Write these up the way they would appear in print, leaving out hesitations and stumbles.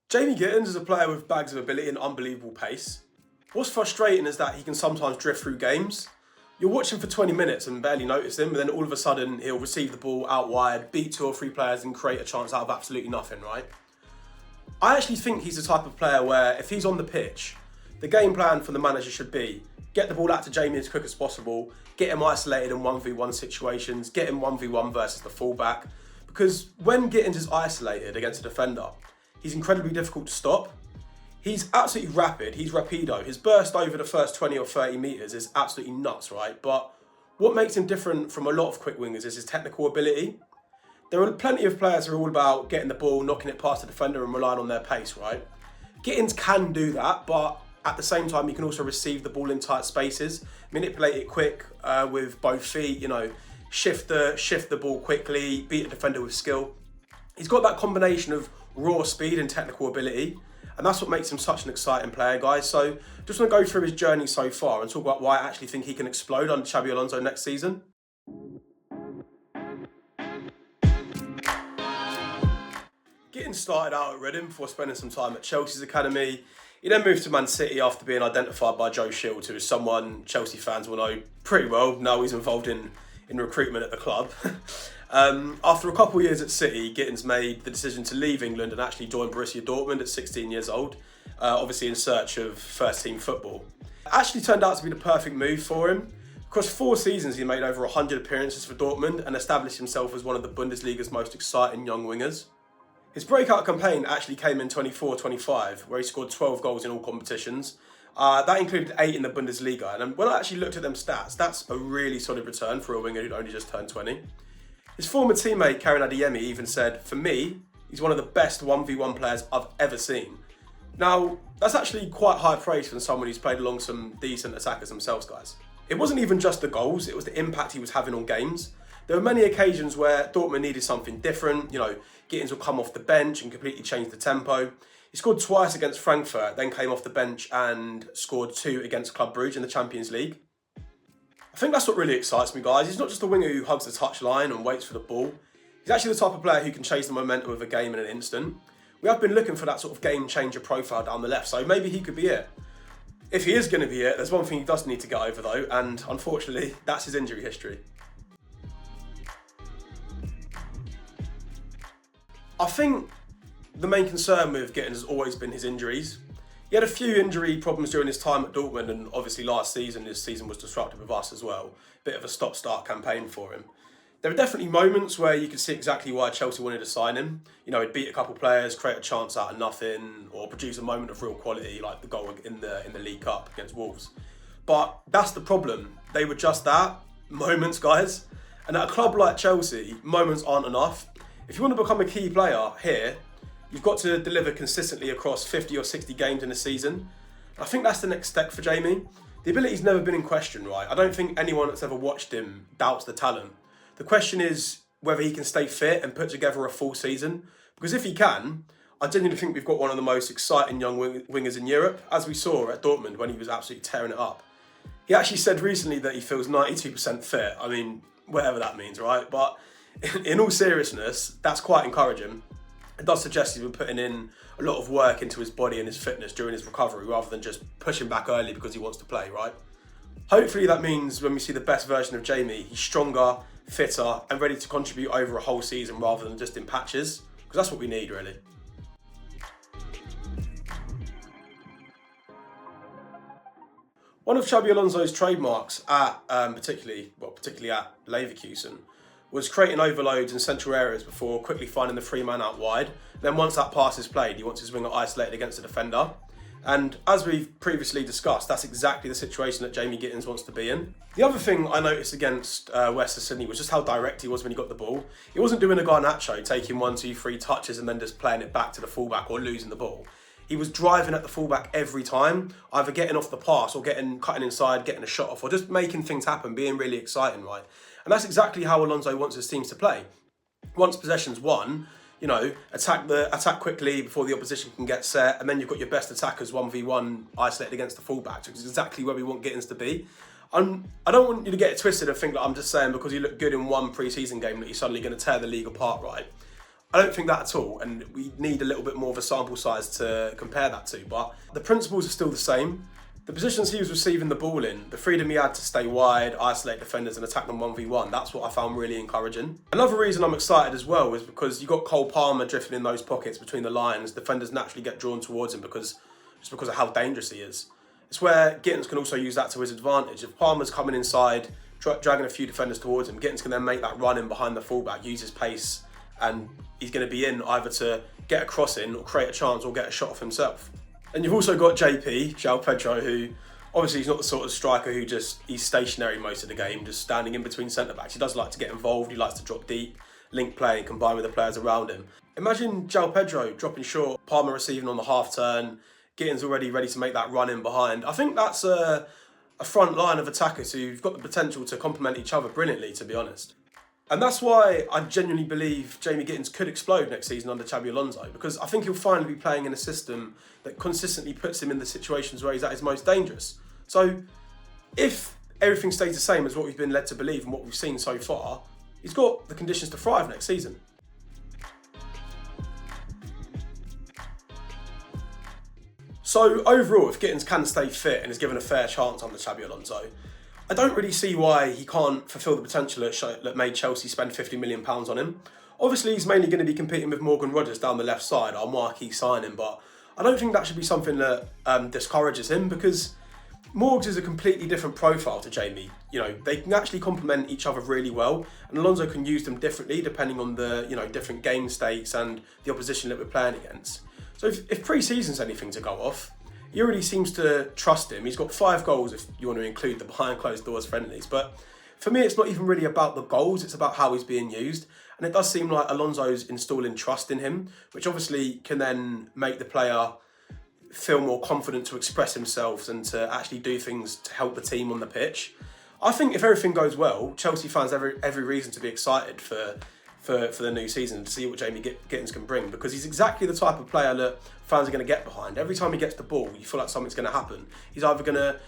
Jamie Gittens is a player with bags of ability and unbelievable pace. What's frustrating is that he can sometimes drift through games. You'll watch him for 20 minutes and barely notice him, but then all of a sudden he'll receive the ball out wide, beat 2 or 3 players and create a chance out of absolutely nothing, right? I actually think he's the type of player where if he's on the pitch, the game plan for the manager should be get the ball out to Jamie as quick as possible, get him isolated in 1v1 situations, get him 1v1 versus the fullback. Because when Gittens is isolated against a defender, he's incredibly difficult to stop. He's absolutely rapid, he's rapido. His burst over the first 20 or 30 metres is absolutely nuts, right? But what makes him different from a lot of quick wingers is his technical ability. There are plenty of players who are all about getting the ball, knocking it past the defender and relying on their pace, right? Gittens can do that, but at the same time, he can also receive the ball in tight spaces, manipulate it quick with both feet, shift the ball quickly, beat a defender with skill. He's got that combination of raw speed and technical ability, and that's what makes him such an exciting player, guys. So just want to go through his journey so far and talk about why I actually think he can explode under Xabi Alonso next season. Gittens started out at Reading before spending some time at Chelsea's academy. He then moved to Man City after being identified by Joe Shields, who is someone Chelsea fans will know pretty well. Now he's involved in recruitment at the club. After a couple of years at City, Gittens made the decision to leave England and actually join Borussia Dortmund at 16 years old, obviously in search of first-team football. It actually turned out to be the perfect move for him. Across 4 seasons, he made over 100 appearances for Dortmund and established himself as one of the Bundesliga's most exciting young wingers. His breakout campaign actually came in 24-25, where he scored 12 goals in all competitions. That included 8 in the Bundesliga. And when I actually looked at them stats, that's a really solid return for a winger who'd only just turned 20. His former teammate, Karim Adeyemi, even said, "For me, he's one of the best 1v1 players I've ever seen." Now, that's actually quite high praise from someone who's played along some decent attackers themselves, guys. It wasn't even just the goals, it was the impact he was having on games. There were many occasions where Dortmund needed something different. Gittens would come off the bench and completely change the tempo. He scored twice against Frankfurt, then came off the bench and scored 2 against Club Brugge in the Champions League. I think that's what really excites me, guys. He's not just a winger who hugs the touchline and waits for the ball. He's actually the type of player who can chase the momentum of a game in an instant. We have been looking for that sort of game changer profile down the left, so maybe he could be it. If he is going to be it, there's one thing he does need to get over though, and unfortunately, that's his injury history. I think the main concern with Gittens has always been his injuries. He had a few injury problems during his time at Dortmund, and obviously last season, his season was disrupted with us as well. Bit of a stop-start campaign for him. There were definitely moments where you could see exactly why Chelsea wanted to sign him. He'd beat a couple of players, create a chance out of nothing, or produce a moment of real quality, like the goal in the League Cup against Wolves. But that's the problem. They were just that, moments, guys. And at a club like Chelsea, moments aren't enough. If you want to become a key player here, you've got to deliver consistently across 50 or 60 games in a season. I think that's the next step for Jamie. The ability's never been in question, right? I don't think anyone that's ever watched him doubts the talent. The question is whether he can stay fit and put together a full season. Because if he can, I genuinely think we've got one of the most exciting young wingers in Europe, as we saw at Dortmund when he was absolutely tearing it up. He actually said recently that he feels 92% fit. I mean, whatever that means, right? But in all seriousness, that's quite encouraging. It does suggest he's been putting in a lot of work into his body and his fitness during his recovery rather than just pushing back early because he wants to play, right? Hopefully that means when we see the best version of Jamie, he's stronger, fitter and ready to contribute over a whole season rather than just in patches, because that's what we need, really. One of Xabi Alonso's trademarks at particularly at Leverkusen was creating overloads in central areas before quickly finding the free man out wide. Then once that pass is played, he wants his winger isolated against the defender. And as we've previously discussed, that's exactly the situation that Jamie Gittens wants to be in. The other thing I noticed against West Sydney was just how direct he was when he got the ball. He wasn't doing a Garnacho, taking 1, 2, 3 touches and then just playing it back to the fullback or losing the ball. He was driving at the fullback every time, either getting off the pass or cutting inside, getting a shot off, or just making things happen, being really exciting, right? And that's exactly how Alonso wants his teams to play. Once possession's won, attack quickly before the opposition can get set, and then you've got your best attackers 1v1 isolated against the fullbacks, which is exactly where we want Gittens to be. I don't want you to get it twisted and think that I'm just saying because you look good in one pre-season game that you're suddenly going to tear the league apart, right? I don't think that at all, and we need a little bit more of a sample size to compare that to, but the principles are still the same. The positions he was receiving the ball in, the freedom he had to stay wide, isolate defenders and attack them 1v1, that's what I found really encouraging. Another reason I'm excited as well is because you got Cole Palmer drifting in those pockets between the lines. Defenders naturally get drawn towards him just because of how dangerous he is. It's where Gittens can also use that to his advantage. If Palmer's coming inside, dragging a few defenders towards him, Gittens can then make that run in behind the fullback, use his pace, and he's going to be in either to get a cross in or create a chance or get a shot off himself. And you've also got JP, João Pedro, who obviously he's not the sort of striker who he's stationary most of the game, just standing in between centre-backs. He does like to get involved, he likes to drop deep, link play and combine with the players around him. Imagine João Pedro dropping short, Palmer receiving on the half turn, Gittens already ready to make that run in behind. I think that's a front line of attackers who've got the potential to complement each other brilliantly, to be honest. And that's why I genuinely believe Jamie Gittens could explode next season under Xabi Alonso, because I think he'll finally be playing in a system that consistently puts him in the situations where he's at his most dangerous. So if everything stays the same as what we've been led to believe and what we've seen so far, he's got the conditions to thrive next season. So overall, if Gittens can stay fit and is given a fair chance under Xabi Alonso, I don't really see why he can't fulfil the potential that made Chelsea spend £50 million on him. Obviously, he's mainly going to be competing with Morgan Rogers down the left side, our marquee signing, but I don't think that should be something that discourages him, because Morgs is a completely different profile to Jamie. You know, they can actually complement each other really well, and Alonso can use them differently depending on the different game states and the opposition that we're playing against. So if pre-season's anything to go off, he already seems to trust him. He's got 5 goals if you want to include the behind closed doors friendlies. But for me, it's not even really about the goals, it's about how he's being used. And it does seem like Alonso's installing trust in him, which obviously can then make the player feel more confident to express himself and to actually do things to help the team on the pitch. I think if everything goes well, Chelsea fans have every reason to be excited for the new season, to see what Jamie Gittens can bring, because he's exactly the type of player that fans are going to get behind. Every time he gets the ball, you feel like something's going to happen. He's either going to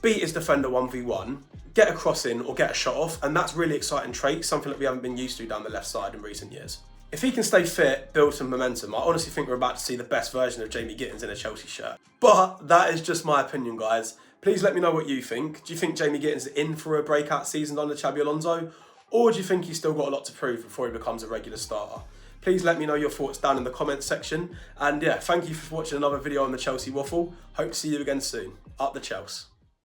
beat his defender 1v1, get a cross in or get a shot off, and that's really exciting trait, something that we haven't been used to down the left side in recent years. If he can stay fit, build some momentum, I honestly think we're about to see the best version of Jamie Gittens in a Chelsea shirt. But that is just my opinion, guys. Please let me know what you think. Do you think Jamie Gittens is in for a breakout season under Xabi Alonso? Or do you think he's still got a lot to prove before he becomes a regular starter? Please let me know your thoughts down in the comments section. And yeah, thank you for watching another video on the Chelsea Waffle. Hope to see you again soon. Up the Chelsea.